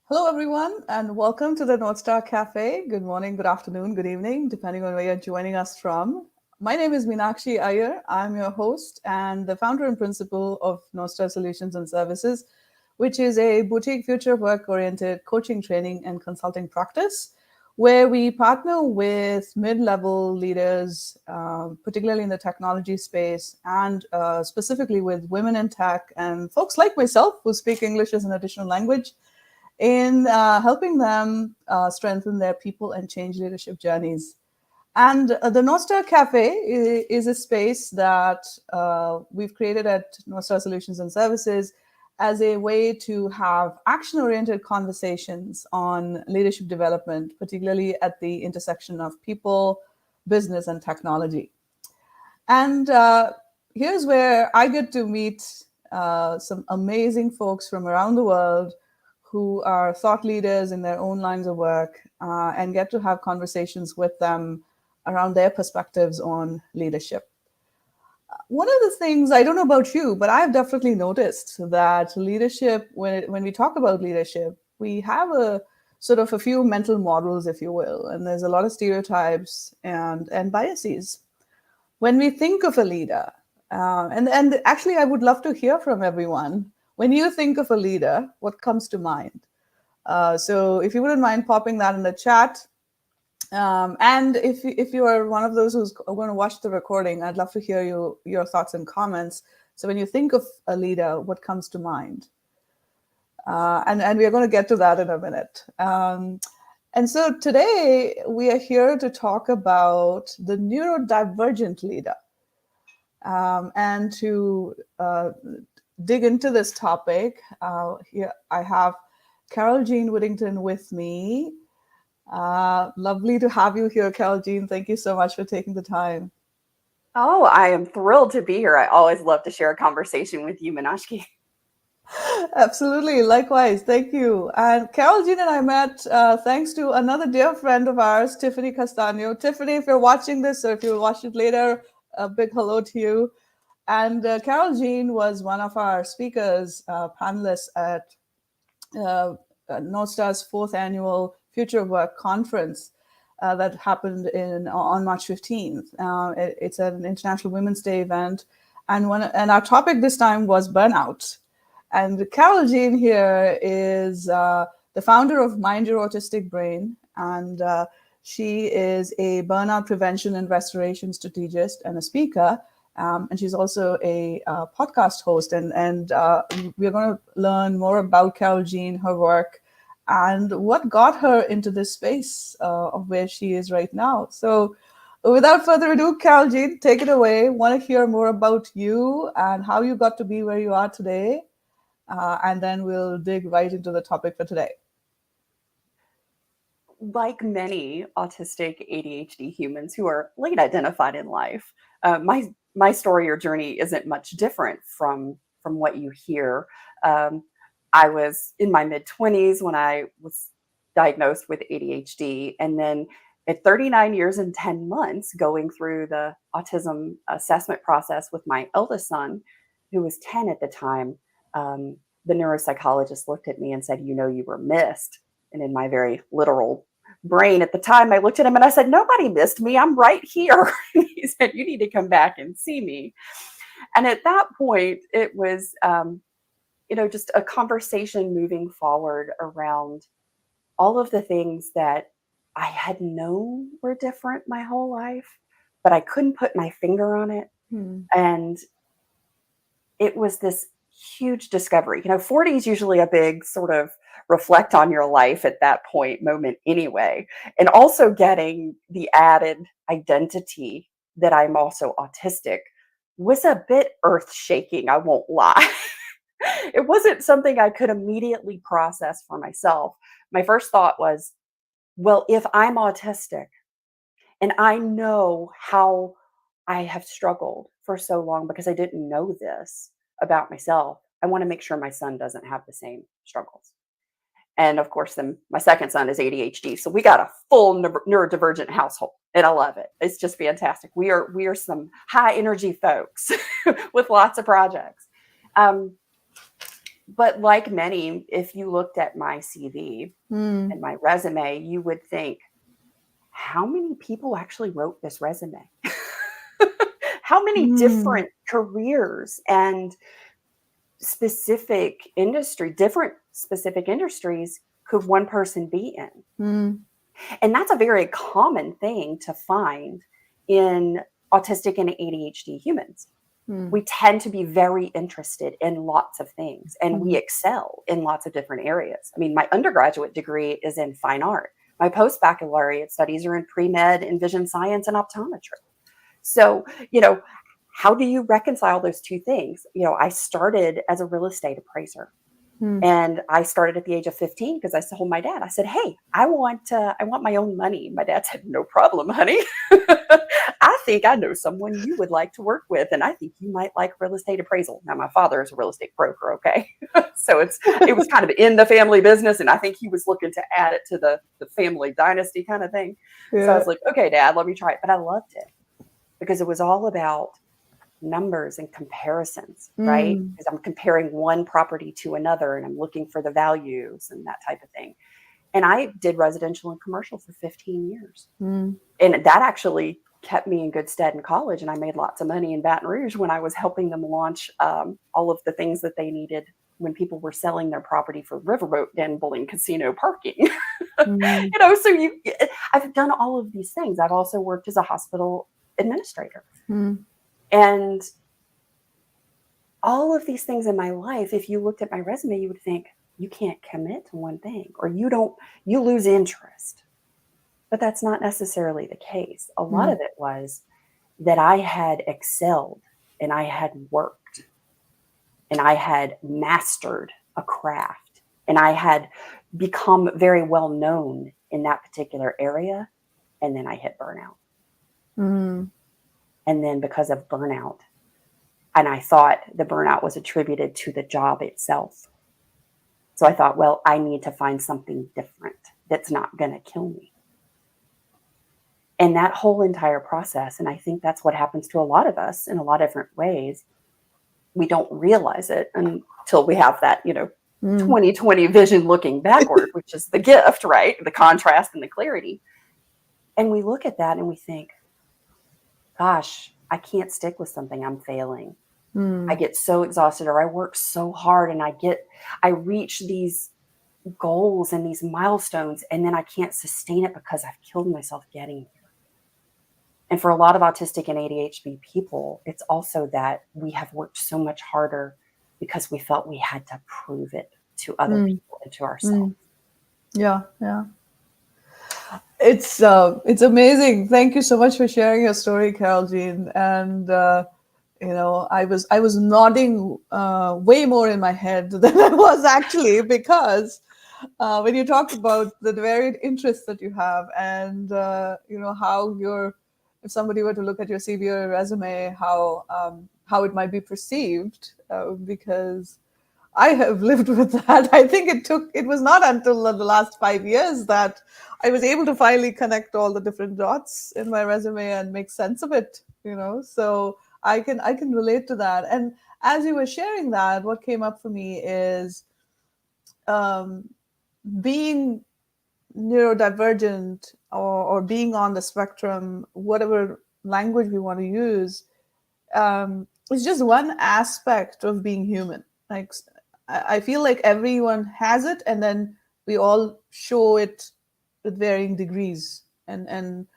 Hello, everyone, and welcome to the NorthStar Café. Good morning, good afternoon, good evening, depending on where you're joining us from. My name is Meenakshi Iyer. I'm your host and the founder and principal of NorthStar Solutions and Services, which is a boutique future work-oriented coaching, training, and consulting practice where we partner with mid-level leaders, particularly in the technology space, and specifically with women in tech and folks like myself who speak English as an additional language in helping them strengthen their people and change leadership journeys. And the NorthStar Cafe is a space that we've created at NorthStar Solutions and Services as a way to have action-oriented conversations on leadership development, particularly at the intersection of people, business, and technology. And here's where I get to meet some amazing folks from around the world who are thought leaders in their own lines of work and get to have conversations with them around their perspectives on leadership. One of the things, I don't know about you, but I've definitely noticed that leadership, when we talk about leadership, we have a sort of a few mental models, if you will, and there's a lot of stereotypes and biases. When we think of a leader, and actually, I would love to hear from everyone. When you think of a leader, what comes to mind? So if you wouldn't mind popping that in the chat. And if you are one of those who's going to watch the recording, I'd love to hear your thoughts and comments. So when you think of a leader, what comes to mind? And we're going to get to that in a minute. And so today we are here to talk about the neurodivergent leader. And to dig into this topic, here I have Carole Jean Whittington with me. Lovely to have you here, Carole Jean. Thank you so much for taking the time. Oh, I am thrilled to be here. I always love to share a conversation with you, Meenakshi. Absolutely. Likewise. Thank you. And Carole Jean and I met thanks to another dear friend of ours, Tiffany Castano. Tiffany, if you're watching this or if you'll watch it later, a big hello to you. And Carole Jean was one of our speakers, panelists at NorthStar's fourth annual Future of Work conference that happened on March 15th. It's an International Women's Day event. And our topic this time was burnout. And Carole Jean here is the founder of Mind Your Autistic Brain. And she is a burnout prevention and restoration strategist and a speaker. And she's also a podcast host. And we're going to learn more about Carole Jean, her work, and what got her into this space of where she is right now. So without further ado, Carole Jean, take it away. Want to hear more about you and how you got to be where you are today. And then we'll dig right into the topic for today. Like many autistic ADHD humans who are late identified in life, my story or journey isn't much different from what you hear. I was in my mid-20s when I was diagnosed with ADHD, and then at 39 years and 10 months going through the autism assessment process with my eldest son, who was 10 at the time, the neuropsychologist looked at me and said, you were missed. And in my very literal brain at the time, I looked at him and I said, nobody missed me. I'm right here. He said, you need to come back and see me. And at that point, it was, just a conversation moving forward around all of the things that I had known were different my whole life, but I couldn't put my finger on it. And it was this huge discovery. 40 is usually a big sort of reflect on your life at that moment anyway. And also getting the added identity that I'm also autistic was a bit earth-shaking, I won't lie. It wasn't something I could immediately process for myself. My first thought was, well, if I'm autistic and I know how I have struggled for so long because I didn't know this about myself, I want to make sure my son doesn't have the same struggles. And of course, then my second son is ADHD. So we got a full neurodivergent household, and I love it. It's just fantastic. We are some high energy folks with lots of projects. But like many, if you looked at my CV Mm, and my resume, you would think, how many people actually wrote this resume? How many mm, different careers and different specific industries could one person be in? mm, And that's a very common thing to find in autistic and ADHD humans. mm, We tend to be very interested in lots of things and we mm, excel in lots of different areas. I mean, my undergraduate degree is in fine art. My post-baccalaureate studies are in pre-med and vision science and optometry. So, how do you reconcile those two things? I started as a real estate appraiser. mm. And I started at the age of 15 because I told my dad, I said, "Hey, I want my own money." My dad said, "No problem, honey. I think I know someone you would like to work with, and I think you might like real estate appraisal." Now, my father is a real estate broker, okay? So it was kind of in the family business, and I think he was looking to add it to the family dynasty kind of thing. So I Yeah. was like, "Okay, Dad, let me try it." But I loved it because it was all about numbers and comparisons, right? Mm, Because I'm comparing one property to another and I'm looking for the values and that type of thing. And I did residential and commercial for 15 years. mm, And that actually kept me in good stead in college. And I made lots of money in Baton Rouge when I was helping them launch all of the things that they needed when people were selling their property for riverboat gambling casino parking. mm, So I've done all of these things. I've also worked as a hospital administrator. mm, And all of these things in my life, if you looked at my resume, you would think you can't commit to one thing or you lose interest. But that's not necessarily the case. A lot mm, of it was that I had excelled and I had worked and I had mastered a craft and I had become very well known in that particular area. And then I hit burnout. mm, And then because of burnout, and I thought the burnout was attributed to the job itself. So I thought, well, I need to find something different that's not going to kill me. And that whole entire process, and I think that's what happens to a lot of us in a lot of different ways. We don't realize it until we have that, mm, 20/20 vision looking backward, which is the gift, right? The contrast and the clarity. And we look at that and we think, gosh, I can't stick with something. I'm failing. I mm, get so exhausted or I work so hard and I reach these goals and these milestones and then I can't sustain it because I've killed myself getting there. And for a lot of autistic and ADHD people, it's also that we have worked so much harder because we felt we had to prove it to other mm, people and to ourselves. mm. Yeah, yeah. It's amazing. Thank you so much for sharing your story, Carole Jean. And I was nodding way more in my head than I was actually because when you talk about the varied interests that you have and how if somebody were to look at your CV or resume, how it might be perceived, because I have lived with that. I think it was not until the last 5 years that I was able to finally connect all the different dots in my resume and make sense of it. So I can relate to that. And as you were sharing that, what came up for me is um, being neurodivergent or being on the spectrum, whatever language we want to use, is just one aspect of being human. Like I feel like everyone has it, and then we all show it with varying degrees, and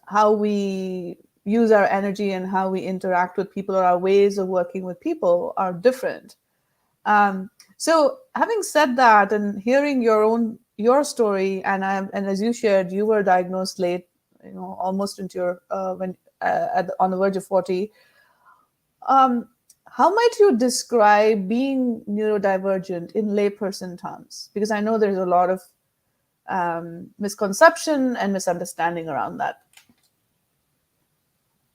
how we use our energy and how we interact with people or our ways of working with people are different. So having said that, and hearing your story, and as you shared, you were diagnosed late, almost into your on the verge of 40. Um, how might you describe being neurodivergent in layperson terms? Because I know there's a lot of misconception and misunderstanding around that.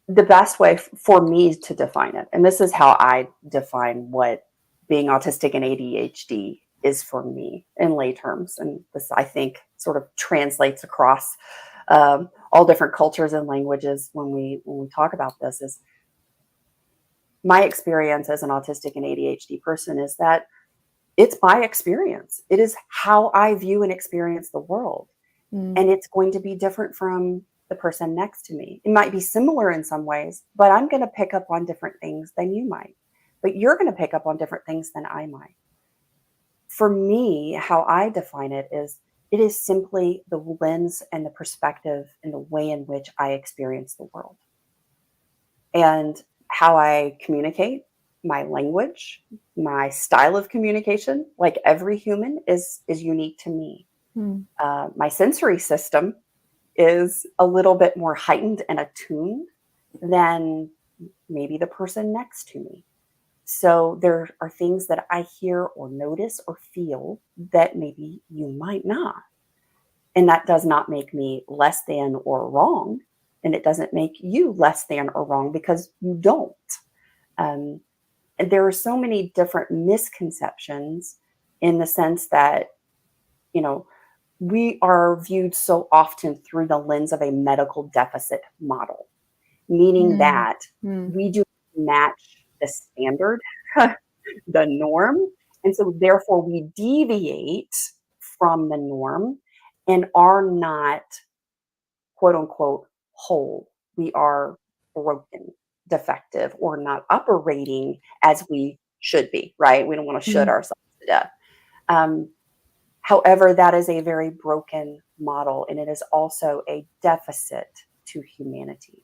The best way for me to define it, and this is how I define what being autistic and ADHD is for me in lay terms, and this I think sort of translates across all different cultures and languages when we talk about this, is my experience as an autistic and ADHD person is that it's my experience. It is how I view and experience the world. And it's going to be different from the person next to me. It might be similar in some ways, but I'm going to pick up on different things than you might. But you're going to pick up on different things than I might. For me, how I define it is simply the lens and the perspective and the way in which I experience the world. And how I communicate, my language, my style of communication, like every human, is unique to me. My sensory system is a little bit more heightened and attuned than maybe the person next to me. So there are things that I hear or notice or feel that maybe you might not. And that does not make me less than or wrong. And it doesn't make you less than or wrong because you don't. And there are so many different misconceptions in the sense that, we are viewed so often through the lens of a medical deficit model, meaning that we do match the standard, the norm. And so therefore we deviate from the norm and are not, quote unquote, whole. We are broken, defective, or not operating as we should be, right? We don't want to should ourselves to death. However, that is a very broken model, and it is also a deficit to humanity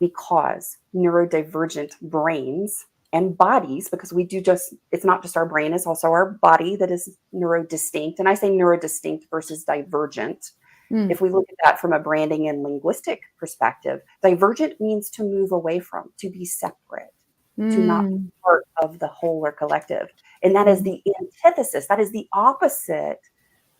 because neurodivergent brains and bodies, because it's not just our brain, it's also our body that is neurodistinct. And I say neurodistinct versus divergent. If we look at that from a branding and linguistic perspective, divergent means to move away from, to be separate, to not be part of the whole or collective. And that is the antithesis, that is the opposite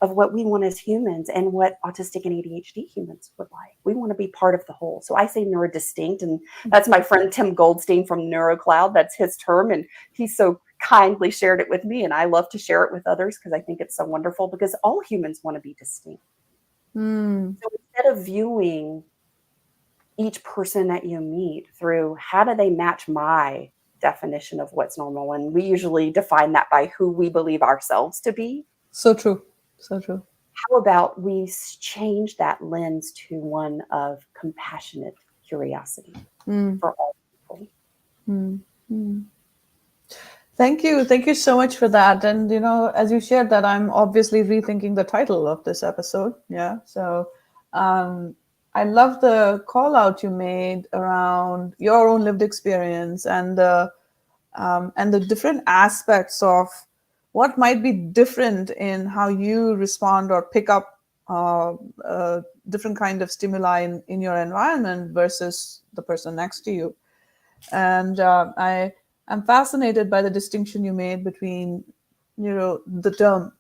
of what we want as humans and what autistic and ADHD humans would like. We want to be part of the whole. So I say neurodistinct, and that's my friend Tim Goldstein from NeuroCloud. That's his term, and he so kindly shared it with me, and I love to share it with others because I think it's so wonderful because all humans want to be distinct. So instead of viewing each person that you meet through how do they match my definition of what's normal, and we usually define that by who we believe ourselves to be. So true. So true. How about we change that lens to one of compassionate curiosity for all people? Thank you. Thank you so much for that. And, as you shared that, I'm obviously rethinking the title of this episode. Yeah. So I love the call out you made around your own lived experience and the different aspects of what might be different in how you respond or pick up different kind of stimuli in your environment versus the person next to you. And I'm fascinated by the distinction you made between, the term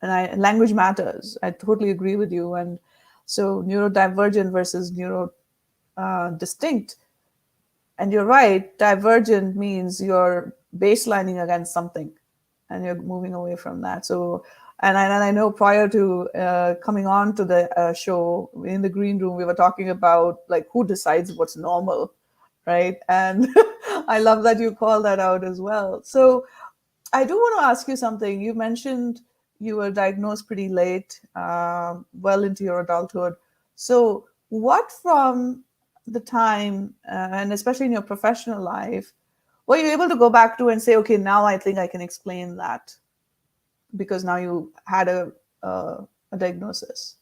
and language matters. I totally agree with you. And so neurodivergent versus NeuroDistinct. And you're right, divergent means you're baselining against something and you're moving away from that. So, and I know prior to coming on to the show in the green room, we were talking about like who decides what's normal, right? And I love that you call that out as well. So I do want to ask you something. You mentioned you were diagnosed pretty late, well into your adulthood. So what from the time, and especially in your professional life, were you able to go back to and say, okay, now I think I can explain that because now you had a diagnosis?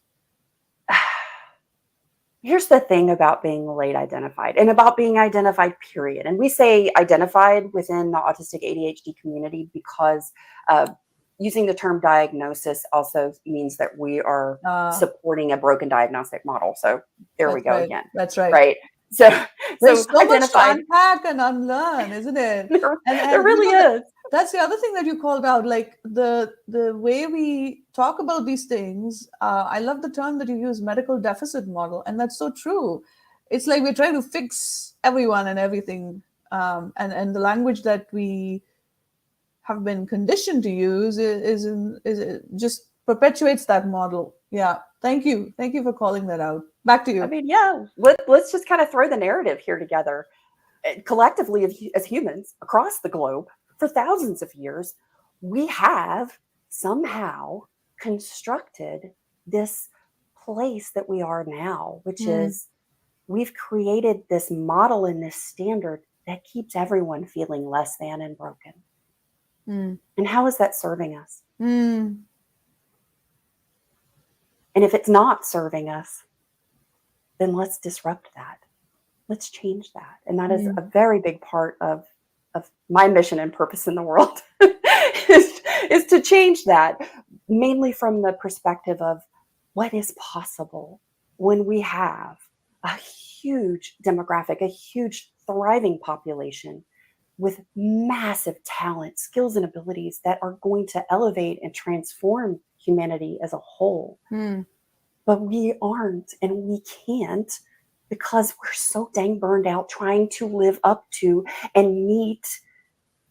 Here's the thing about being late identified and about being identified, period. And we say identified within the autistic ADHD community because using the term diagnosis also means that we are supporting a broken diagnostic model. So there we go again. That's right. Right. So there's so much to unpack and unlearn, isn't it? There really is. That's the other thing that you called out, like the way we talk about these things. I love the term that you use, medical deficit model, and that's so true. It's like we're trying to fix everyone and everything, and the language that we have been conditioned to use is just perpetuates that model. Yeah. Thank you for calling that out. Back to you. I mean, yeah, let's just kind of throw the narrative here together. Collectively, as humans across the globe, for thousands of years, we have somehow constructed this place that we are now, which is we've created this model and this standard that keeps everyone feeling less than and broken. And how is that serving us? And if it's not serving us, then let's disrupt that. Let's change that. And that is a very big part of my mission and purpose in the world is to change that, mainly from the perspective of what is possible when we have a huge demographic, a huge thriving population with massive talent, skills, and abilities that are going to elevate and transform humanity as a whole. But we aren't, and we can't, because we're so dang burned out trying to live up to and meet,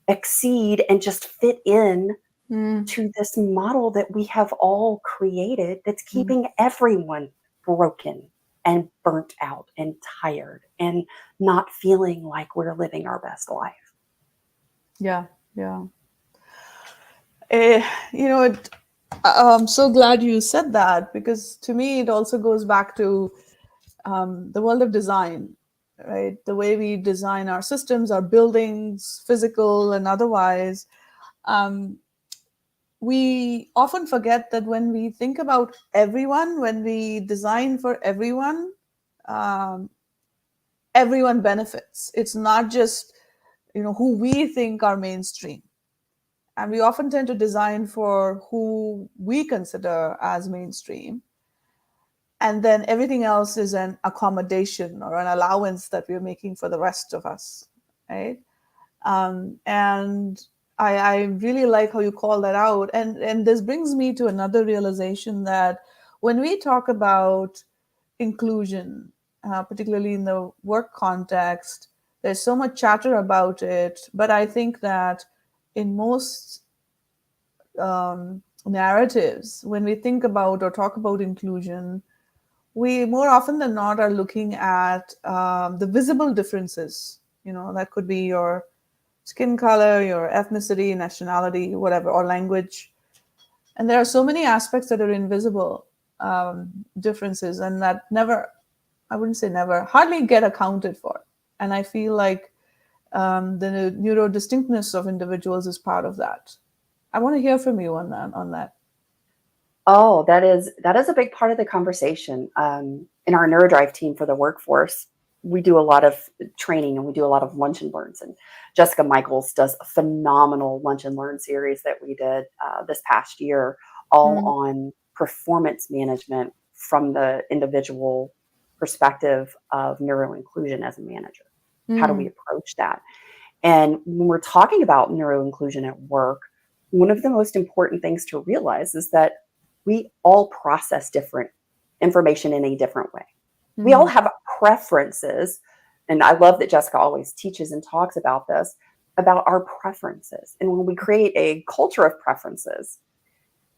exceed, and just fit in to this model that we have all created that's keeping everyone broken and burnt out and tired and not feeling like we're living our best life. Yeah. I'm so glad you said that, because to me, it also goes back to the world of design, right? The way we design our systems, our buildings, physical and otherwise. We often forget that when we think about everyone, when we design for everyone, everyone benefits. It's not just, who we think are mainstream. And we often tend to design for who we consider as mainstream. And then everything else is an accommodation or an allowance that we're making for the rest of us, right? And I really like how you call that out. And this brings me to another realization that when we talk about inclusion, particularly in the work context, there's so much chatter about it. But I think that in most narratives, when we think about or talk about inclusion, we more often than not are looking at the visible differences. That could be your skin color, your ethnicity, nationality, whatever, or language. And there are so many aspects that are invisible differences, and that I wouldn't say never, hardly get accounted for. And I feel like the neurodistinctness of individuals is part of that. I want to hear from you on that. Oh, that is a big part of the conversation. In our NeuroDrive team for the workforce, we do a lot of training and we do a lot of lunch and learns. And Jessica Michaels does a phenomenal lunch and learn series that we did this past year, all on performance management from the individual perspective of neuro inclusion as a manager. How do we approach that? And when we're talking about neuro inclusion at work, one of the most important things to realize is that we all process different information in a different way. We all have preferences. And I love that Jessica always teaches and talks about this, about our preferences. And when we create a culture of preferences,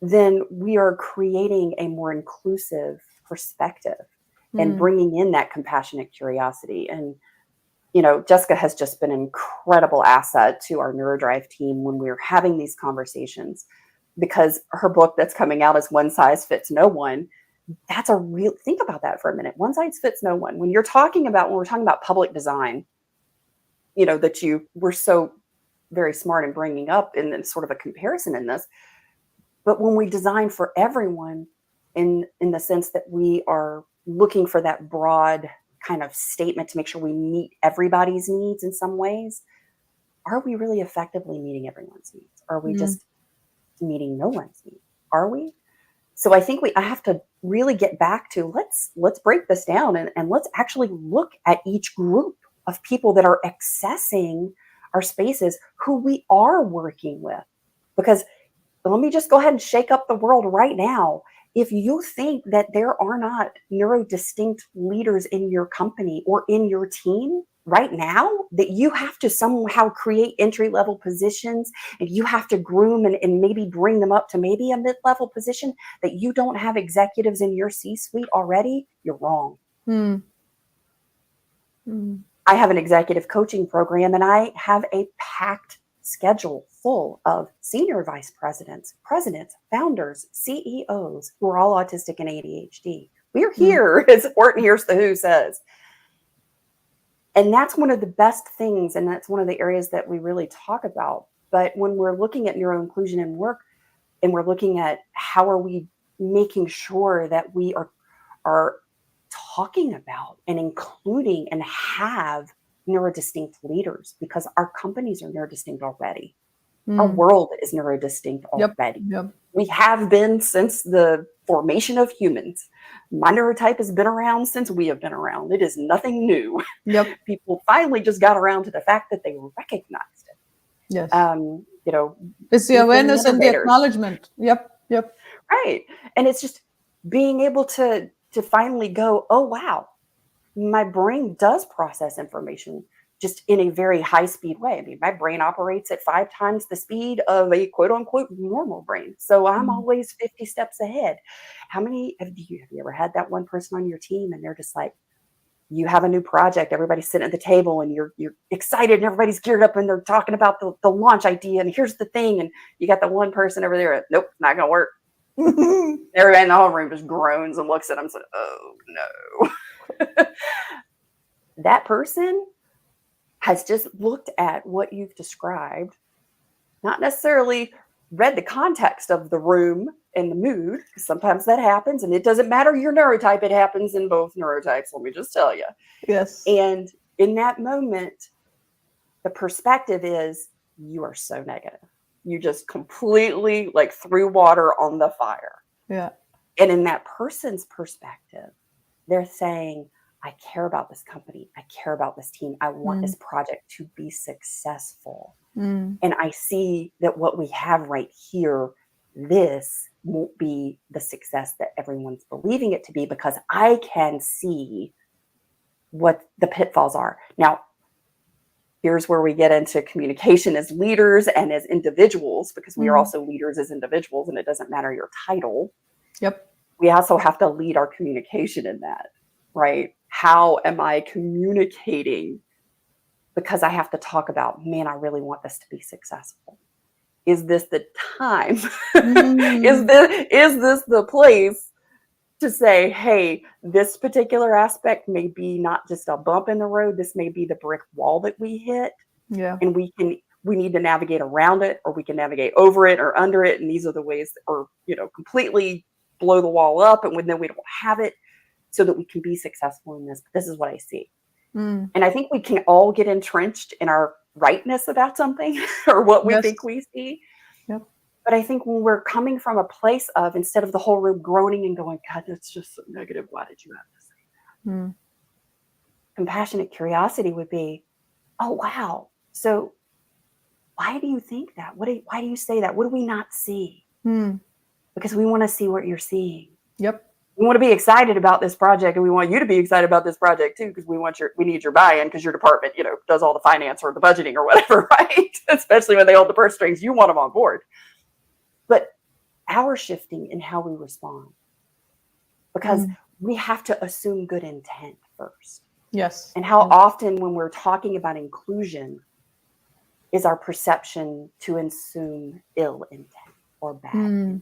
then we are creating a more inclusive perspective and bringing in that compassionate curiosity. And, Jessica has just been an incredible asset to our NeuroDrive team when we're having these conversations, because her book that's coming out is One Size Fits No One. That's a real, think about that for a minute. One size fits no one. When we're talking about public design, that you were so very smart in bringing up in sort of a comparison in this. But when we design for everyone in the sense that we are looking for that broad kind of statement to make sure we meet everybody's needs in some ways, are we really effectively meeting everyone's needs? Are we just meeting no one's needs? Are we? So I think I have to really get back to let's break this down and let's actually look at each group of people that are accessing our spaces, who we are working with. Because let me just go ahead and shake up the world right now. If you think that there are not neurodistinct leaders in your company or in your team right now, that you have to somehow create entry-level positions and you have to groom and maybe bring them up to maybe a mid-level position, that you don't have executives in your C-suite already, you're wrong. I have an executive coaching program and I have a packed schedule full of senior vice presidents, presidents, founders, CEOs who are all autistic and ADHD. We're here, as Horton Hears the Who says. And that's one of the best things, and that's one of the areas that we really talk about. But when we're looking at neuroinclusion in work, and we're looking at how are we making sure that we are talking about and including and have neurodistinct leaders, because our companies are neurodistinct already. Our world is neurodistinct already. Yep. We have been since the formation of humans. My neurotype has been around since we have been around. It is nothing new. Yep. People finally just got around to the fact that they recognized it. Yes. You know, It's the awareness and the acknowledgement. Yep. Right. And it's just being able to finally go, oh, wow, my brain does process information just in a very high speed way. I mean, my brain operates at 5 times the speed of a quote unquote normal brain. So I'm always 50 steps ahead. How many have you ever had that one person on your team and they're just like, you have a new project, everybody's sitting at the table and you're excited and everybody's geared up and they're talking about the launch idea and here's the thing, and you got the one person over there, nope, not gonna work. Everybody in the whole room just groans and looks at them and says, oh no. That person has just looked at what you've described, not necessarily read the context of the room and the mood, because sometimes that happens, and it doesn't matter your neurotype, it happens in both neurotypes, let me just tell you. Yes. And in that moment, the perspective is, you are so negative. You just completely like threw water on the fire. Yeah. And in that person's perspective, they're saying, I care about this company. I care about this team. I want this project to be successful. And I see that what we have right here, this won't be the success that everyone's believing it to be, because I can see what the pitfalls are. Now, here's where we get into communication as leaders and as individuals, because we are also leaders as individuals, and it doesn't matter your title. Yep. We also have to lead our communication in that, right? How am I communicating? Because I have to talk about, man, I really want this to be successful. Is this the time? Is this the place to say, hey, this particular aspect may be not just a bump in the road. This may be the brick wall that we hit. Yeah. And we need to navigate around it, or we can navigate over it or under it. And these are the ways that, or, completely blow the wall up. And then we don't have it, so that we can be successful in this. But this is what I see. And I think we can all get entrenched in our rightness about something or what we think we see. Yep. But I think when we're coming from a place of, instead of the whole room groaning and going, God, that's just so negative, why did you have to say that? Compassionate curiosity would be, oh, wow. So why do you think that? Why do you say that? What do we not see? Because we want to see what you're seeing. Yep. We want to be excited about this project, and we want you to be excited about this project too, because we need your buy-in, because your department, does all the finance or the budgeting or whatever, right? Especially when they hold the purse strings, you want them on board. But our shifting in how we respond, because we have to assume good intent first. Yes. And how often when we're talking about inclusion is our perception to assume ill intent or bad.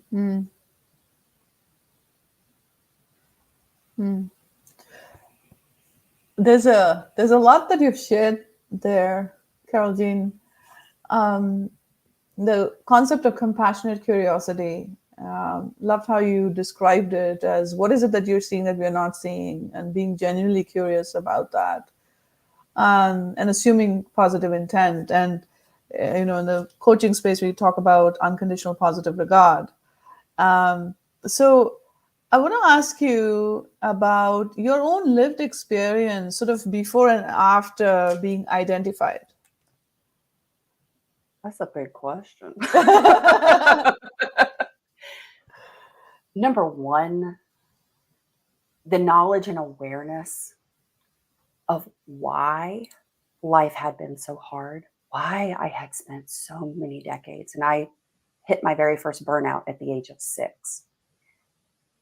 There's a lot that you've shared there, Carole Jean. The concept of compassionate curiosity. Loved how you described it as, what is it that you're seeing that we're not seeing, and being genuinely curious about that, and assuming positive intent. And in the coaching space, we talk about unconditional positive regard. So I want to ask you about your own lived experience, sort of before and after being identified. That's a big question. Number one, the knowledge and awareness of why life had been so hard, why I had spent so many decades, and I hit my very first burnout at the age of 6,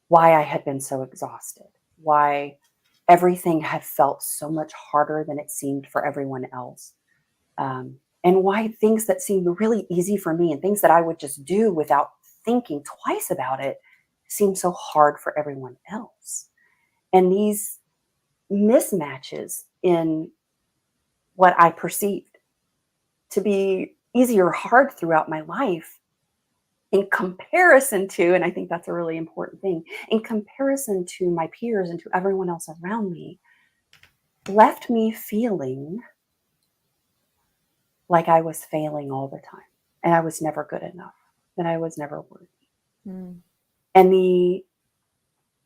why I had been so exhausted, why everything had felt so much harder than it seemed for everyone else. and why things that seemed really easy for me and things that I would just do without thinking twice about it seem so hard for everyone else. And these mismatches in what I perceived to be easy or hard throughout my life, in comparison to, and I think that's a really important thing, in comparison to my peers and to everyone else around me, left me feeling like I was failing all the time and I was never good enough, that I was never worthy. Mm. And the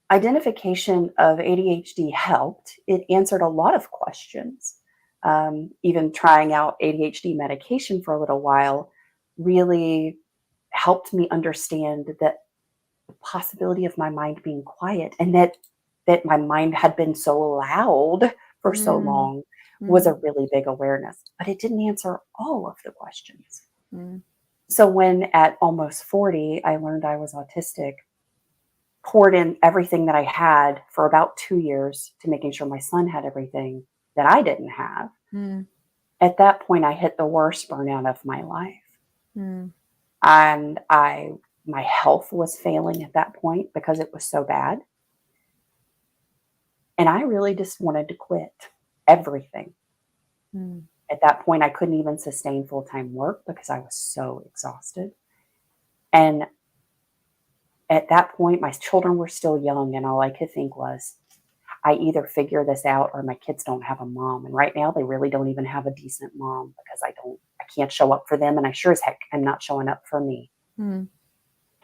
identification of ADHD helped. It answered a lot of questions. Even trying out ADHD medication for a little while really helped me understand that the possibility of my mind being quiet, and that my mind had been so loud for so Mm. long, was a Mm. really big awareness. But it didn't answer all of the questions. Mm. So when at almost 40, I learned I was autistic, poured in everything that I had for about 2 years to making sure my son had everything that I didn't have. Mm. At that point, I hit the worst burnout of my life. Mm. And my health was failing at that point because it was so bad. And I really just wanted to quit everything. Mm. At that point, I couldn't even sustain full-time work because I was so exhausted. And at that point, my children were still young, and all I could think was, I either figure this out or my kids don't have a mom. And right now, they really don't even have a decent mom because I can't show up for them. And I sure as heck am not showing up for me. Mm.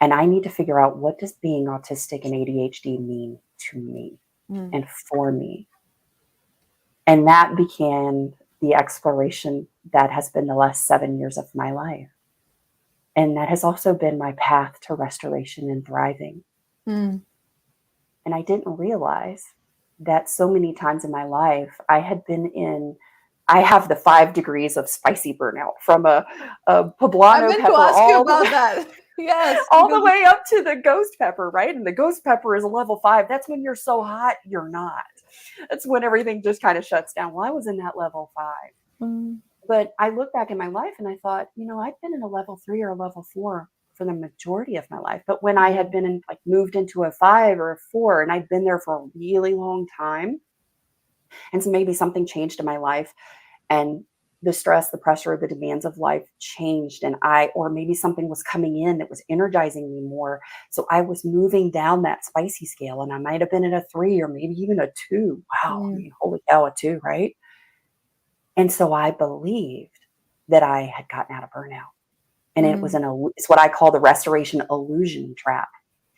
And I need to figure out, what does being autistic and ADHD mean to me Mm. and for me? And that began the exploration that has been the last 7 years of my life. And that has also been my path to restoration and thriving. Mm. And I didn't realize that so many times in my life, I have the 5 degrees of spicy burnout, from a I poblano meant to pepper ask you about that. Yes, all the because way up to the ghost pepper, right? And the ghost pepper is a level 5. That's when you're so hot, you're not. That's when everything just kind of shuts down. Well, I was in that level 5. Mm. But I look back in my life and I thought, I've been in a level 3 or a level 4 for the majority of my life. But when I had been moved into a 5 or a 4, and I'd been there for a really long time, and so maybe something changed in my life, and the stress, the pressure, the demands of life changed, or maybe something was coming in that was energizing me more. So I was moving down that spicy scale, and I might have been at a 3 or maybe even a 2. Wow. I Mm. mean, holy cow, a 2, right? And so I believed that I had gotten out of burnout. And Mm. it's what I call the restoration illusion trap.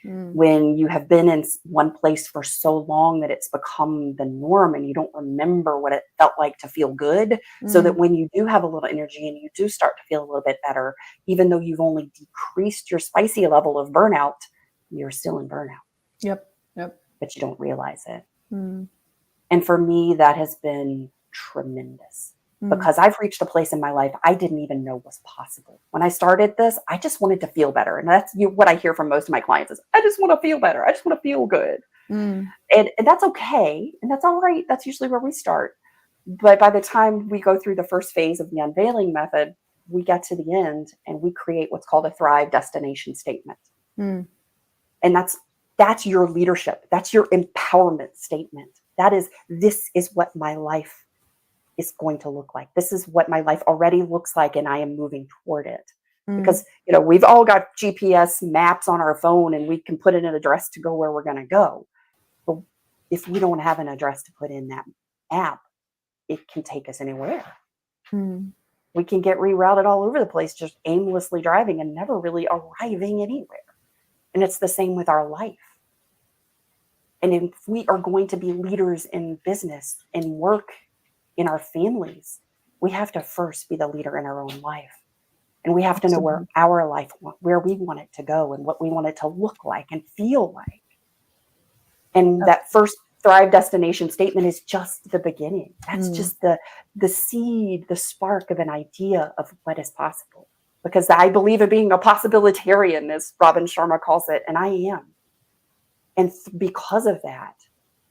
Mm. When you have been in one place for so long that it's become the norm and you don't remember what it felt like to feel good, so that Mm. when you do have a little energy and you do start to feel a little bit better, even though you've only decreased your spicy level of burnout, you're still in burnout, Yep. Yep. but you don't realize it. Mm. And for me, that has been tremendous, Mm. because I've reached a place in my life I didn't even know was possible. When I started this, I just wanted to feel better. And that's what I hear from most of my clients is, I just want to feel better. I just want to feel good. Mm. And that's okay. And that's all right. That's usually where we start. But by the time we go through the first phase of the unveiling method, we get to the end and we create what's called a Thrive destination statement. Mm. And that's your leadership. That's your empowerment statement. This is what my life is going to look like. This is what my life already looks like, and I am moving toward it. Mm. Because, we've all got GPS maps on our phone and we can put in an address to go where we're going to go. But if we don't have an address to put in that app, it can take us anywhere. Mm. We can get rerouted all over the place, just aimlessly driving and never really arriving anywhere. And it's the same with our life. And if we are going to be leaders in business, in work, in our families, we have to first be the leader in our own life. And we have to know where Absolutely. our life, where we want it to go and what we want it to look like and feel like. And that first Thrive destination statement is just the beginning. That's just the seed, the spark of an idea of what is possible. Because I believe in being a possibilitarian, as Robin Sharma calls it, and I am. And because of that,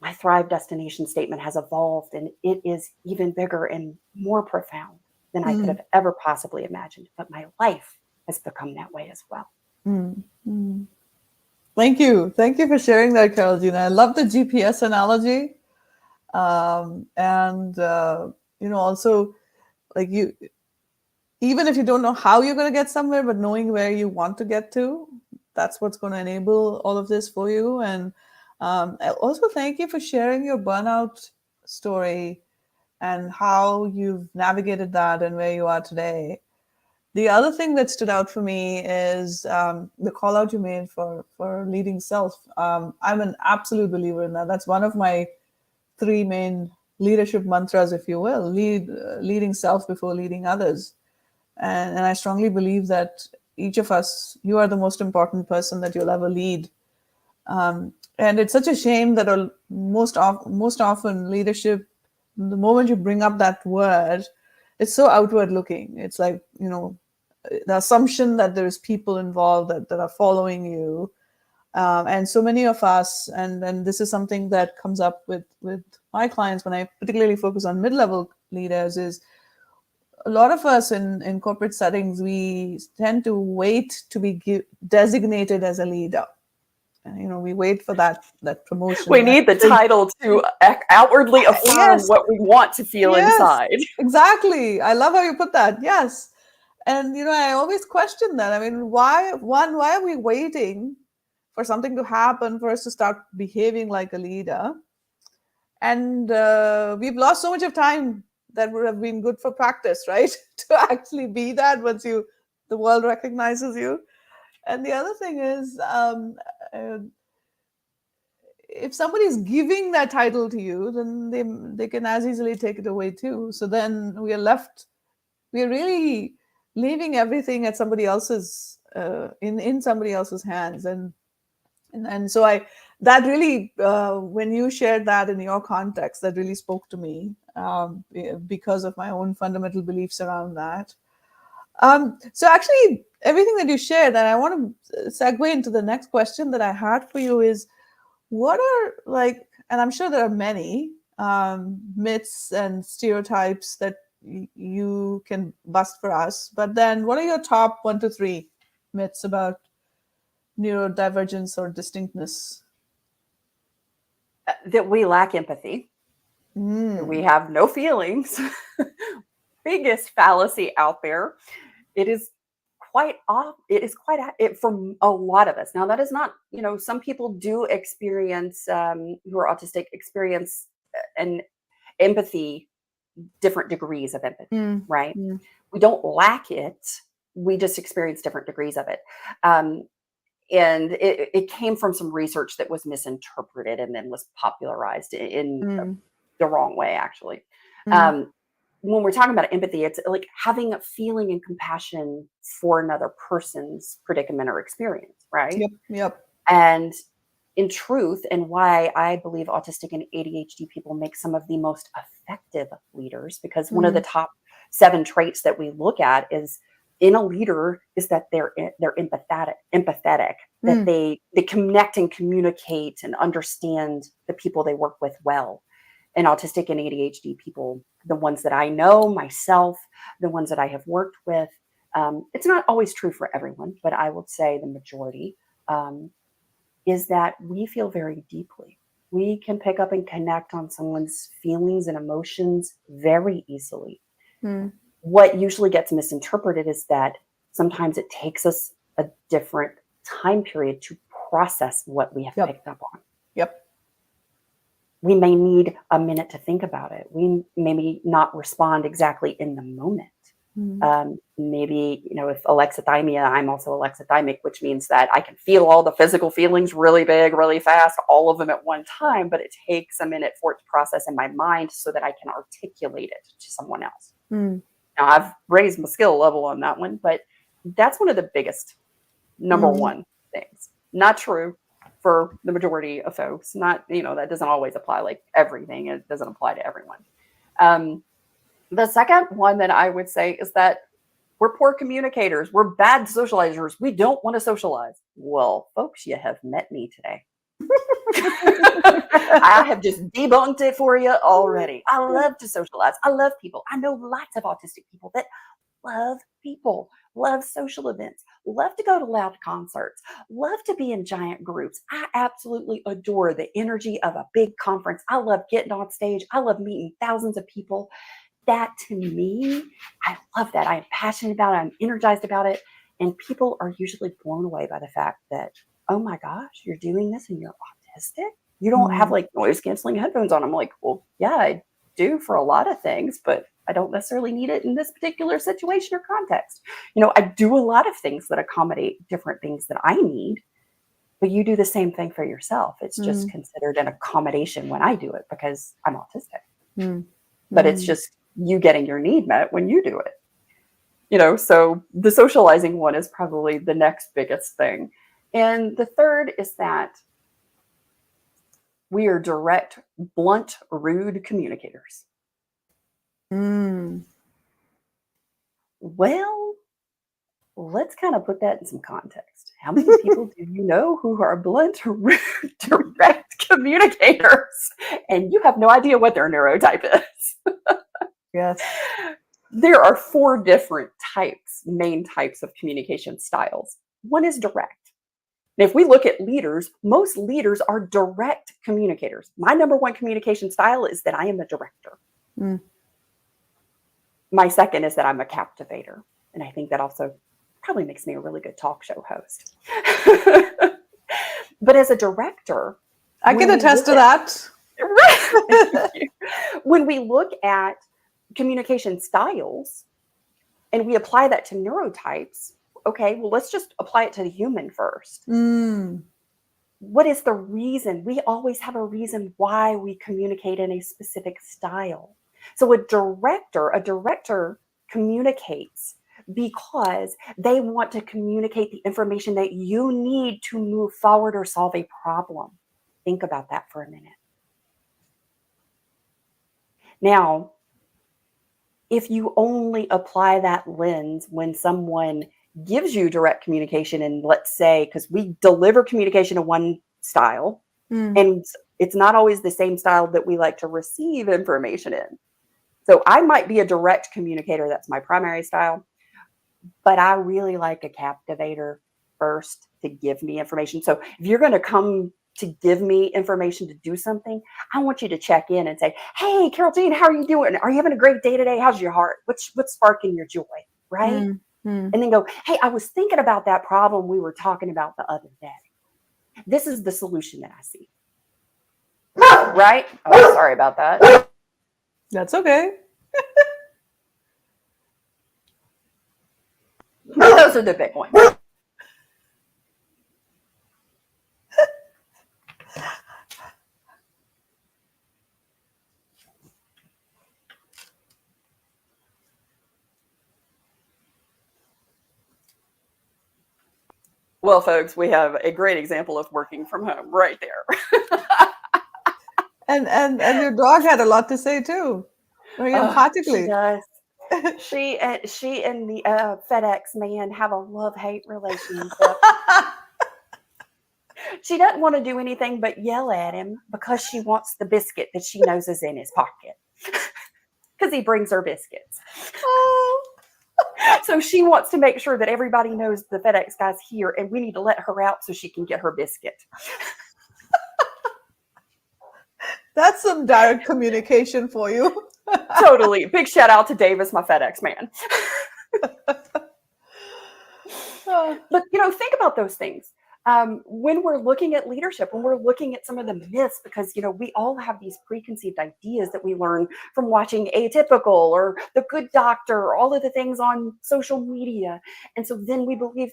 my Thrive destination statement has evolved, and it is even bigger and more profound than I could have ever possibly imagined. But my life has become that way as well. Thank you. Thank you for sharing that, Carole Jean. I love the GPS analogy. Also, like, you, even if you don't know how you're going to get somewhere, but knowing where you want to get to, that's what's going to enable all of this for you. And I also thank you for sharing your burnout story and how you've navigated that and where you are today. The other thing that stood out for me is the call out you made for leading self. I'm an absolute believer in that. That's one of my 3 main leadership mantras, if you will: leading self before leading others. And I strongly believe that each of us, you are the most important person that you'll ever lead. And it's such a shame that most often leadership, the moment you bring up that word, it's so outward looking. It's like, the assumption that there's people involved that are following you. And so many of us, and this is something that comes up with my clients when I particularly focus on mid-level leaders, is a lot of us in corporate settings, we tend to wait to be designated as a leader. And, we wait for that promotion. We need the title to outwardly affirm what we want to feel inside. Exactly. I love how you put that. Yes. And, I always question that. I mean, why are we waiting for something to happen for us to start behaving like a leader? And we've lost so much of time that would have been good for practice, right? To actually be that once the world recognizes you. And the other thing is, if somebody's giving that title to you, then they can as easily take it away too. So then we're really leaving everything at somebody else's, in somebody else's hands. And so that really, when you shared that in your context, that really spoke to me, because of my own fundamental beliefs around that. So actually, everything that you shared, and I want to segue into the next question that I had for you is, what are, and I'm sure there are many myths and stereotypes that you can bust for us, but then what are your top 1 to 3 myths about neurodivergence or distinctness? That we lack empathy. We have no feelings. Biggest fallacy out there. It is quite off. For a lot of us. Now, that is not, some people do experience, who are autistic, experience an empathy, different degrees of empathy, right? We don't lack it. We just experience different degrees of it. And it came from some research that was misinterpreted and then was popularized in the wrong way, actually. When we're talking about empathy, it's like having a feeling and compassion for another person's predicament or experience, right? Yep. And in truth, and why I believe autistic and ADHD people make some of the most effective leaders, because one of the top 7 traits that we look at is in a leader is that they're empathetic, that they connect and communicate and understand the people they work with well. And autistic and ADHD people, the ones that I know myself, the ones that I have worked with, it's not always true for everyone, but I would say the majority, is that we feel very deeply. We can pick up and connect on someone's feelings and emotions very easily. What usually gets misinterpreted is that sometimes it takes us a different time period to process what we have picked up on. We may need a minute to think about it. We maybe not respond exactly in the moment. Maybe, if alexithymia, I'm also alexithymic, which means that I can feel all the physical feelings really big, really fast, all of them at one time, but it takes a minute for it to process in my mind so that I can articulate it to someone else. Now, I've raised my skill level on that one, but that's one of the biggest, number one things. Not true for the majority of folks. Not, that doesn't always apply, like everything. It doesn't apply to everyone. The second one that I would say is that we're poor communicators. We're bad socializers. We don't want to socialize. Well, folks, you have met me today. I have just debunked it for you already. I love to socialize. I love people. I know lots of autistic people that love people, love social events, love to go to loud concerts, love to be in giant groups. I absolutely adore the energy of a big conference. I love getting on stage. I love meeting thousands of people. That to me, I love that. I am passionate about it. I'm energized about it. And people are usually blown away by the fact that, oh my gosh, you're doing this and you're autistic? You don't have like noise canceling headphones on. I'm like, well, yeah, I do for a lot of things, but I don't necessarily need it in this particular situation or context. I do a lot of things that accommodate different things that I need, but you do the same thing for yourself. It's just considered an accommodation when I do it because I'm autistic. But it's just you getting your need met when you do it. So the socializing one is probably the next biggest thing. And the third is that we are direct, blunt, rude communicators. Well, let's kind of put that in some context. How many people do you know who are blunt, rude, direct communicators? And you have no idea what their neurotype is. Yes. There are 4 different main types of communication styles. One is direct. And if we look at leaders, most leaders are direct communicators. My number one communication style is that I am a director. My second is that I'm a captivator. And I think that also probably makes me a really good talk show host. But as a director, I can attest to that. When we look at communication styles and we apply that to neurotypes, okay, well, let's just apply it to the human first. What is the reason? We always have a reason why we communicate in a specific style. So a director communicates because they want to communicate the information that you need to move forward or solve a problem. Think about that for a minute. Now, if you only apply that lens when someone gives you direct communication, and let's say, because we deliver communication in one style, and it's not always the same style that we like to receive information in. So I might be a direct communicator, that's my primary style, but I really like a captivator first to give me information. So if you're going to come to give me information to do something, I want you to check in and say, hey, Carole Jean, how are you doing? Are you having a great day today? How's your heart? What's sparking your joy, right? And then go, hey, I was thinking about that problem we were talking about the other day. This is the solution that I see. Right? Oh, sorry about that. That's okay. Those are the big ones. Well, folks, we have a great example of working from home right there. And your dog had a lot to say too, very empathically. She does. She and the FedEx man have a love-hate relationship. She doesn't want to do anything but yell at him because she wants the biscuit that she knows is in his pocket. Because he brings her biscuits. So she wants to make sure that everybody knows the FedEx guy's here and we need to let her out so she can get her biscuit. That's some direct communication for you. Totally. Big shout out to Davis, my FedEx man. But, think about those things. When we're looking at leadership, when we're looking at some of the myths, because, we all have these preconceived ideas that we learn from watching Atypical or The Good Doctor, or all of the things on social media. And so then we believe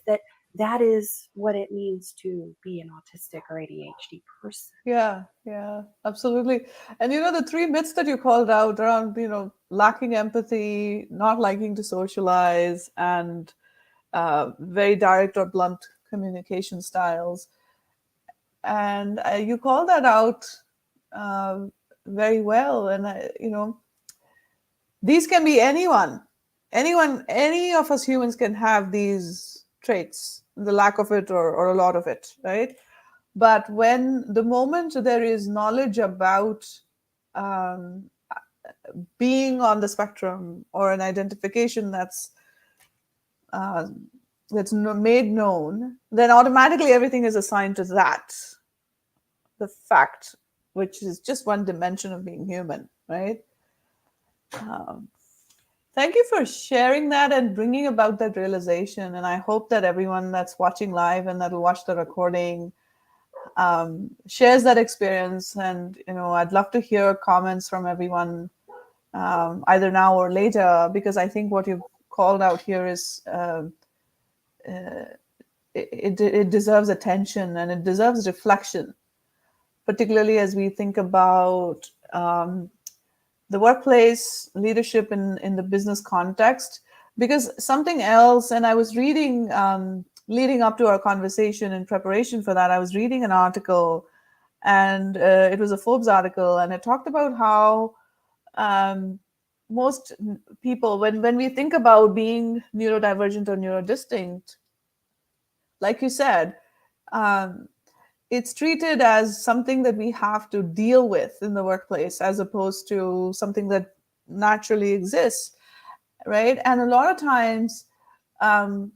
that is what it means to be an autistic or ADHD person. Yeah, absolutely. And the 3 myths that you called out around, lacking empathy, not liking to socialize, and very direct or blunt communication styles. And you call that out very well. And, these can be anyone, any of us humans can have these traits, the lack of it or a lot of it, right? But when the moment there is knowledge about um, being on the spectrum, or an identification uh, made known, then automatically everything is assigned to that, the fact, which is just one dimension of being human, right? Um, Thank you for sharing that and bringing about that realization. And I hope that everyone that's watching live and that'll watch the recording shares that experience. And, I'd love to hear comments from everyone, either now or later, because I think what you've called out here is it deserves attention and it deserves reflection, particularly as we think about the workplace, leadership in the business context. Because something else, and I was reading, leading up to our conversation in preparation for that, I was reading an article, and it was a Forbes article, and it talked about how most people, when we think about being neurodivergent or neurodistinct, like you said, um, it's treated as something that we have to deal with in the workplace, as opposed to something that naturally exists, right? And a lot of times, um,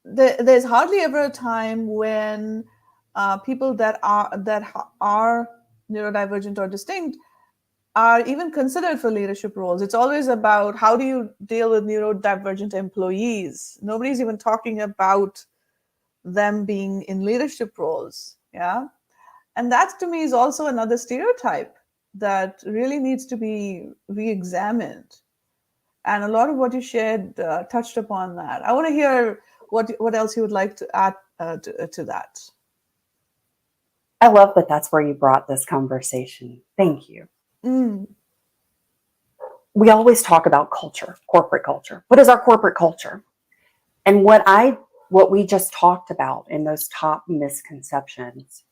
there's hardly ever a time when people that are neurodivergent or distinct are even considered for leadership roles. It's always about how do you deal with neurodivergent employees. Nobody's even talking about them being in leadership roles. Yeah. And that to me is also another stereotype that really needs to be re-examined. And a lot of what you shared touched upon that. I want to hear what else you would like to add to that. I love that that's where you brought this conversation. Thank you. Mm. We always talk about culture, corporate culture. What is our corporate culture? And what we just talked about in those top misconceptions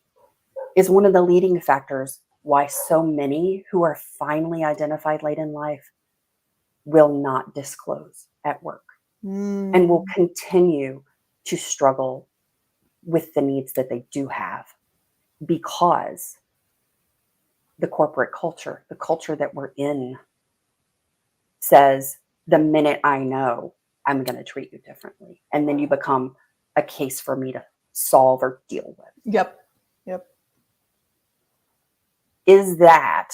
is one of the leading factors why so many who are finally identified late in life will not disclose at work and will continue to struggle with the needs that they do have, because the corporate culture, the culture that we're in, says the minute I know, I'm going to treat you differently. And then you become a case for me to solve or deal with. Yep. Is that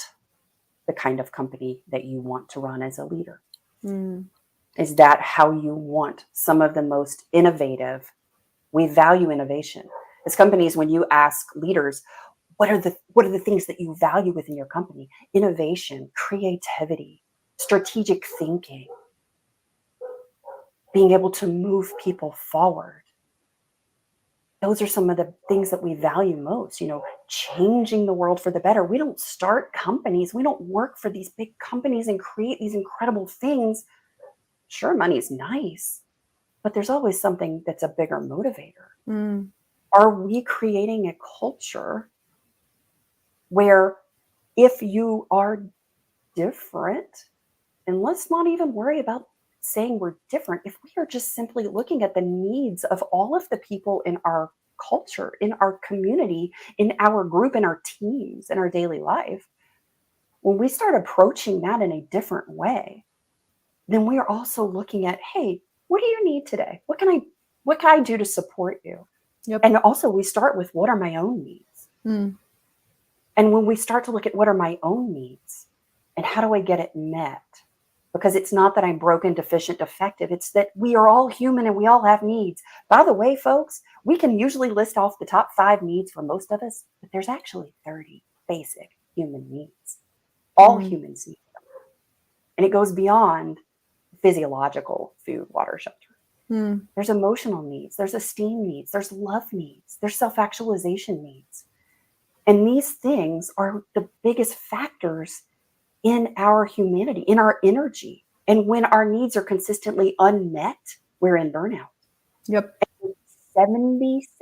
the kind of company that you want to run as a leader? Is that how you want some of the most innovative? We value innovation. As companies, when you ask leaders, what are the things that you value within your company? Innovation, creativity, strategic thinking, being able to move people forward. Those are some of the things that we value most, changing the world for the better. We don't start companies. We don't work for these big companies and create these incredible things. Sure, money is nice, but there's always something that's a bigger motivator. Are we creating a culture where if you are different, and let's not even worry about saying we're different, if we are just simply looking at the needs of all of the people in our culture, in our community, in our group, in our teams, in our daily life, when we start approaching that in a different way, then we are also looking at, hey, what do you need today? What can I do to support you? Yep. And also we start with, what are my own needs? And when we start to look at what are my own needs and how do I get it met? Because it's not that I'm broken, deficient, defective. It's that we are all human and we all have needs. By the way, folks, we can usually list off the top 5 needs for most of us, but there's actually 30 basic human needs. All humans need them. And it goes beyond physiological: food, water, shelter. There's emotional needs. There's esteem needs. There's love needs. There's self-actualization needs. And these things are the biggest factors in our humanity, in our energy. And when our needs are consistently unmet, we're in burnout. Yep. And 77%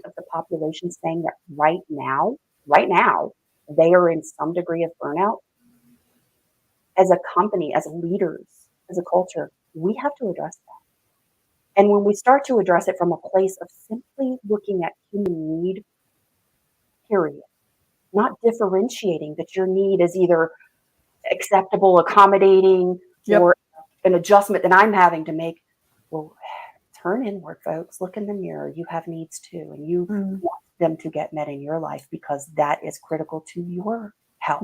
of the population saying that right now, they are in some degree of burnout. As a company, as leaders, as a culture, we have to address that. And when we start to address it from a place of simply looking at human need, period, not differentiating that your need is either acceptable, accommodating, Yep. or an adjustment that I'm having to make. Well, turn inward, folks. Look in the mirror. You have needs too, and you want them to get met in your life because that is critical to your health.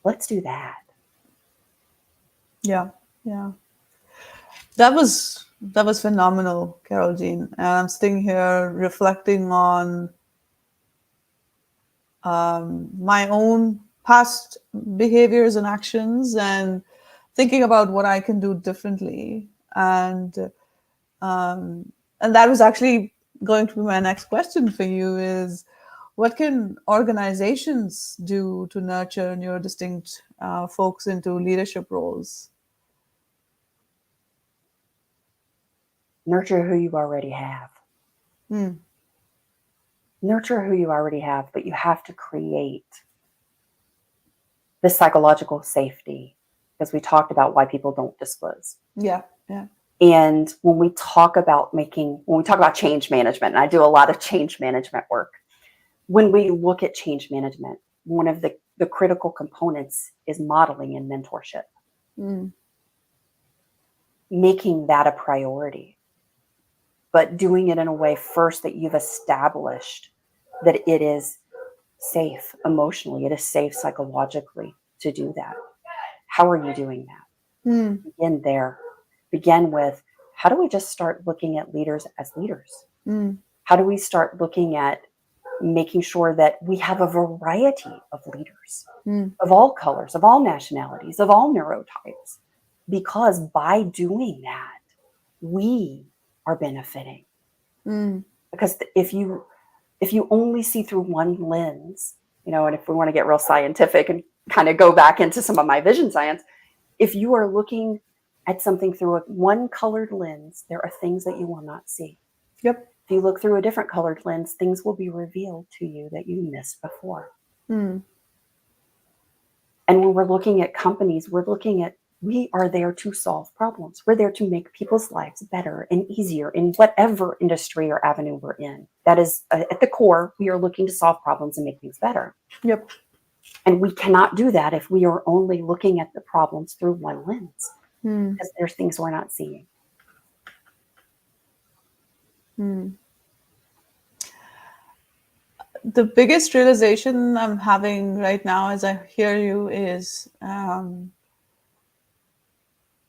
Let's do that. Yeah. That was phenomenal, Carole Jean. And I'm sitting here reflecting on my own past behaviors and actions, and thinking about what I can do differently. And that was actually going to be my next question for you: is what can organizations do to nurture neurodistinct folks into leadership roles? Nurture who you already have. Nurture who you already have, but you have to create the psychological safety, because we talked about why people don't disclose. Yeah. And when we talk about change management, and I do a lot of change management work, when we look at change management, one of the critical components is modeling and mentorship. Making that a priority, but doing it in a way first that you've established that it is safe emotionally, it is safe psychologically to do that. How are you doing that? Begin there. Begin with, how do we just start looking at leaders as leaders? How do we start looking at making sure that we have a variety of leaders of all colors, of all nationalities, of all neurotypes? Because by doing that, we are benefiting. Because if you only see through one lens, and if we want to get real scientific and kind of go back into some of my vision science, if you are looking at something through one colored lens, there are things that you will not see. Yep. If you look through a different colored lens, things will be revealed to you that you missed before. And when we're looking at companies, we are there to solve problems. We're there to make people's lives better and easier in whatever industry or avenue we're in. That is, at the core, we are looking to solve problems and make things better. Yep. And we cannot do that if we are only looking at the problems through one lens, because there's things we're not seeing. The biggest realization I'm having right now as I hear you is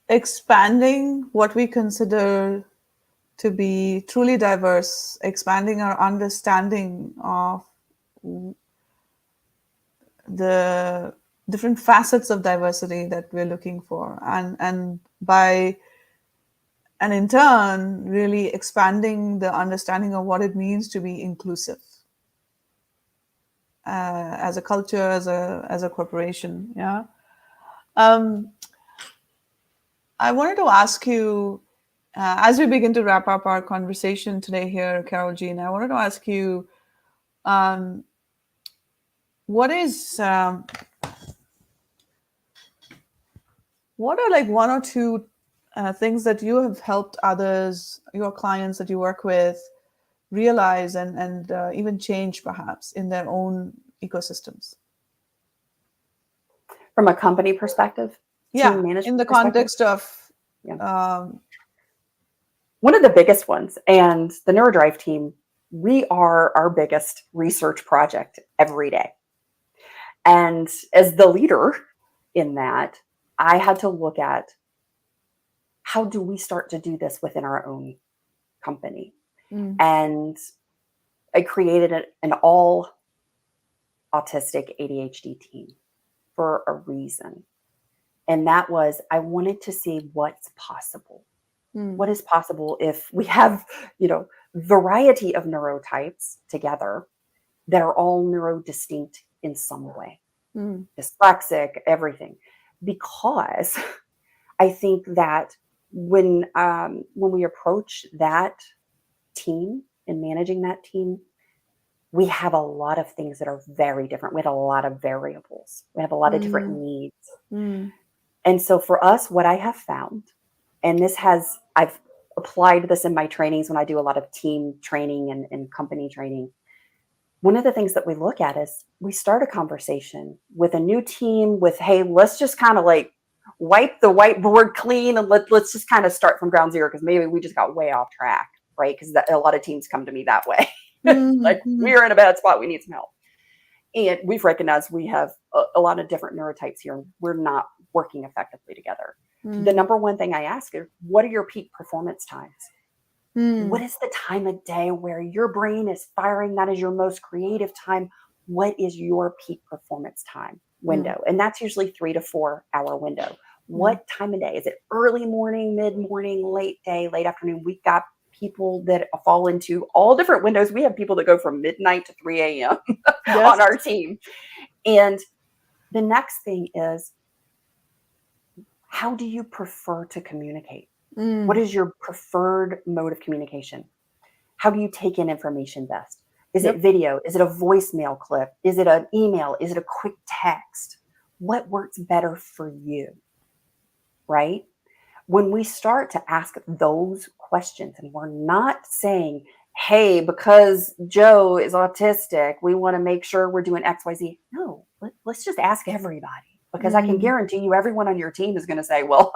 expanding what we consider to be truly diverse, expanding our understanding of the different facets of diversity that we're looking for, and in turn really expanding the understanding of what it means to be inclusive as a culture, as a corporation. Yeah. I wanted to ask you, as we begin to wrap up our conversation today here, Carole Jean, I wanted to ask you, what are like one or two things that you have helped others, your clients that you work with, realize and even change perhaps in their own ecosystems? From a company perspective? Yeah, in the context of... One of the biggest ones, and the NeuroDrive team, we are our biggest research project every day. And as the leader in that, I had to look at, how do we start to do this within our own company? And I created an all autistic ADHD team for a reason. And that was, I wanted to see what's possible. What is possible if we have, variety of neurotypes together that are all neurodistinct in some way, dyslexic, everything. Because I think that when we approach that team and managing that team, we have a lot of things that are very different. We have a lot of variables. We have a lot of different needs. And so for us, what I have found And I've applied this in my trainings when I do a lot of team training and company training. One of the things that we look at is we start a conversation with a new team with, hey, let's just kind of like wipe the whiteboard clean and let's just kind of start from ground zero because maybe we just got way off track, right? Because a lot of teams come to me that way. Like, we're in a bad spot, we need some help. And we've recognized we have a lot of different neurotypes here. We're not working effectively together. The number one thing I ask is, what are your peak performance times? What is the time of day where your brain is firing? That is your most creative time. What is your peak performance time window? And that's usually 3 to 4 hour window. What time of day? Is it early morning, mid-morning, late day, late afternoon? We've got people that fall into all different windows. We have people that go from midnight to 3 a.m. on our team. And the next thing is, how do you prefer to communicate? What is your preferred mode of communication? How do you take in information best? Is it video? Is it a voicemail clip? Is it an email? Is it a quick text? What works better for you, right? When we start to ask those questions, and we're not saying, hey, because Joe is autistic, we want to make sure we're doing X, Y, Z. No, let's just ask everybody. Because I can guarantee you everyone on your team is going to say, well,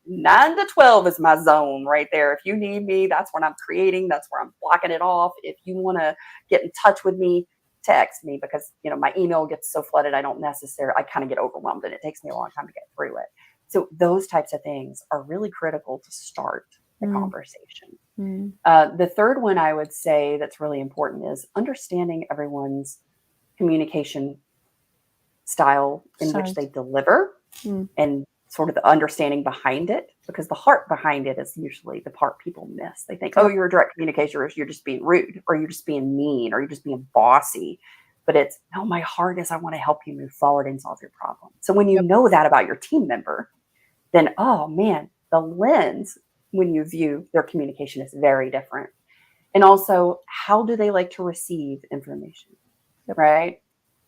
9 to 12 is my zone right there. If you need me, that's when I'm creating. That's where I'm blocking it off. If you want to get in touch with me, text me, because, my email gets so flooded. I kind of get overwhelmed and it takes me a long time to get through it. So those types of things are really critical to start the conversation. The third one I would say that's really important is understanding everyone's communication style in which they deliver and sort of the understanding behind it, because the heart behind it is usually the part people miss. They think, oh, you're a direct communicator, you're just being rude, or you're just being mean, or you're just being bossy. But it's, no, my heart is I want to help you move forward and solve your problem. So when you know that about your team member, then, oh man, the lens when you view their communication is very different. And also, how do they like to receive information, right?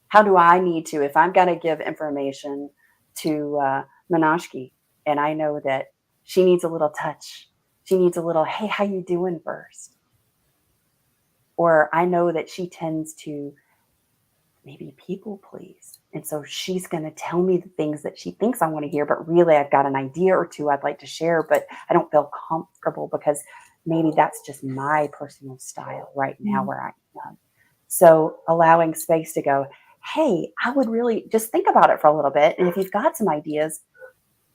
How do I need to, if I'm going to give information to Minashki, and I know that she needs a little touch, she needs a little, hey, how you doing first? Or I know that she tends to maybe people please. And so she's going to tell me the things that she thinks I want to hear, but really I've got an idea or two I'd like to share, but I don't feel comfortable because maybe that's just my personal style right now where I am. So allowing space to go, hey, I would really just think about it for a little bit. And if you've got some ideas,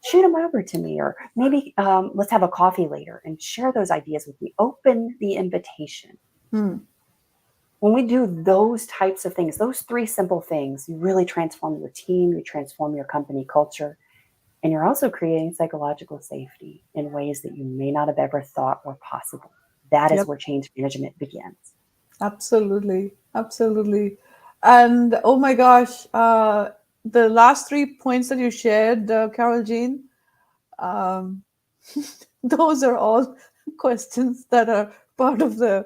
shoot them over to me, or maybe let's have a coffee later and share those ideas with me. Open the invitation. When we do those types of things, those 3 simple things, you really transform your team, you transform your company culture, and you're also creating psychological safety in ways that you may not have ever thought were possible. That is where change management begins. Absolutely. Absolutely. And oh my gosh, the last 3 points that you shared, Carole Jean, those are all questions that are part of the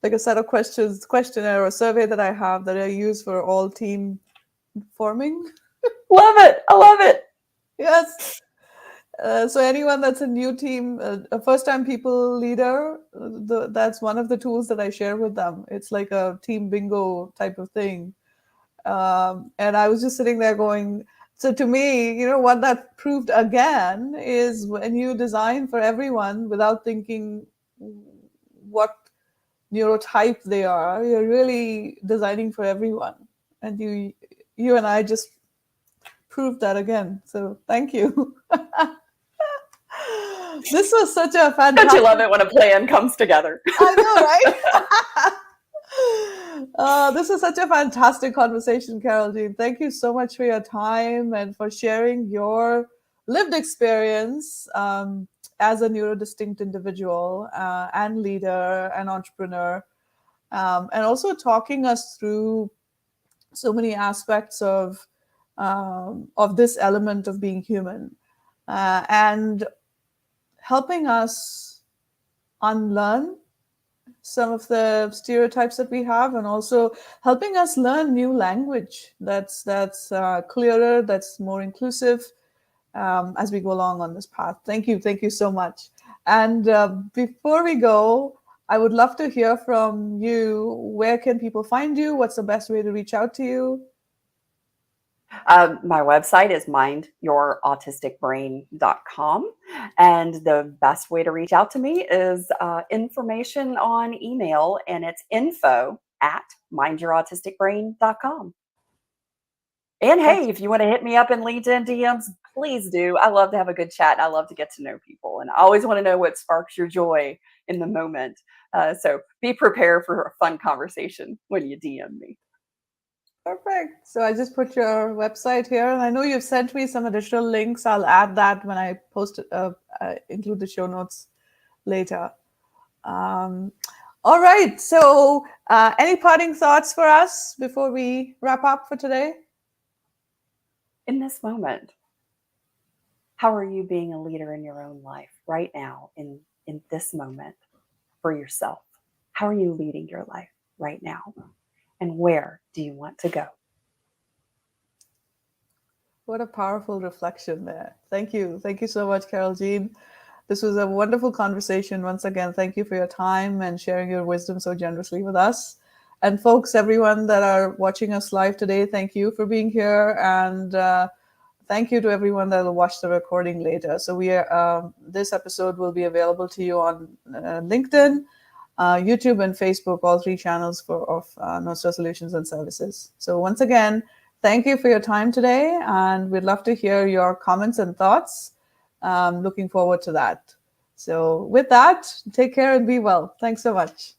like a set of questionnaire or survey that I have that I use for all team forming. Love it. I love it. Yes. So anyone that's a new team, a first-time people leader, that's one of the tools that I share with them. It's like a team bingo type of thing. And I was just sitting there going, so to me, what that proved again is when you design for everyone without thinking what neurotype they are, you're really designing for everyone. And you and I just proved that again. So thank you. This was such a fantastic... Don't you love it when a plan comes together? I know, right? This is such a fantastic conversation, Carole Jean. Thank you so much for your time and for sharing your lived experience as a NeuroDistinct individual and leader and entrepreneur, and also talking us through so many aspects of this element of being human, and helping us unlearn some of the stereotypes that we have, and also helping us learn new language that's clearer, that's more inclusive, as we go along on this path. Thank you so much. And before we go, I would love to hear from you. Where can people find you? What's the best way to reach out to you? My website is mindyourautisticbrain.com. And the best way to reach out to me is information on email, and it's info@mindyourautisticbrain.com. And hey, if you want to hit me up in LinkedIn DMs, please do. I love to have a good chat. I love to get to know people. And I always want to know what sparks your joy in the moment. So be prepared for a fun conversation when you DM me. Perfect. So I just put your website here, and I know you've sent me some additional links. I'll add that when I post it, include the show notes later. All right. So any parting thoughts for us before we wrap up for today? In this moment, how are you being a leader in your own life right now, in this moment for yourself? How are you leading your life right now? And where do you want to go? What a powerful reflection there. Thank you. Thank you so much, Carole Jean. This was a wonderful conversation. Once again, thank you for your time and sharing your wisdom so generously with us. And folks, everyone that are watching us live today, thank you for being here. And thank you to everyone that will watch the recording later. So this episode will be available to you on LinkedIn, YouTube, and Facebook, all 3 channels of NorthStar Solutions and Services. So once again, thank you for your time today, and we'd love to hear your comments and thoughts. Looking forward to that. So with that, take care and be well. Thanks so much.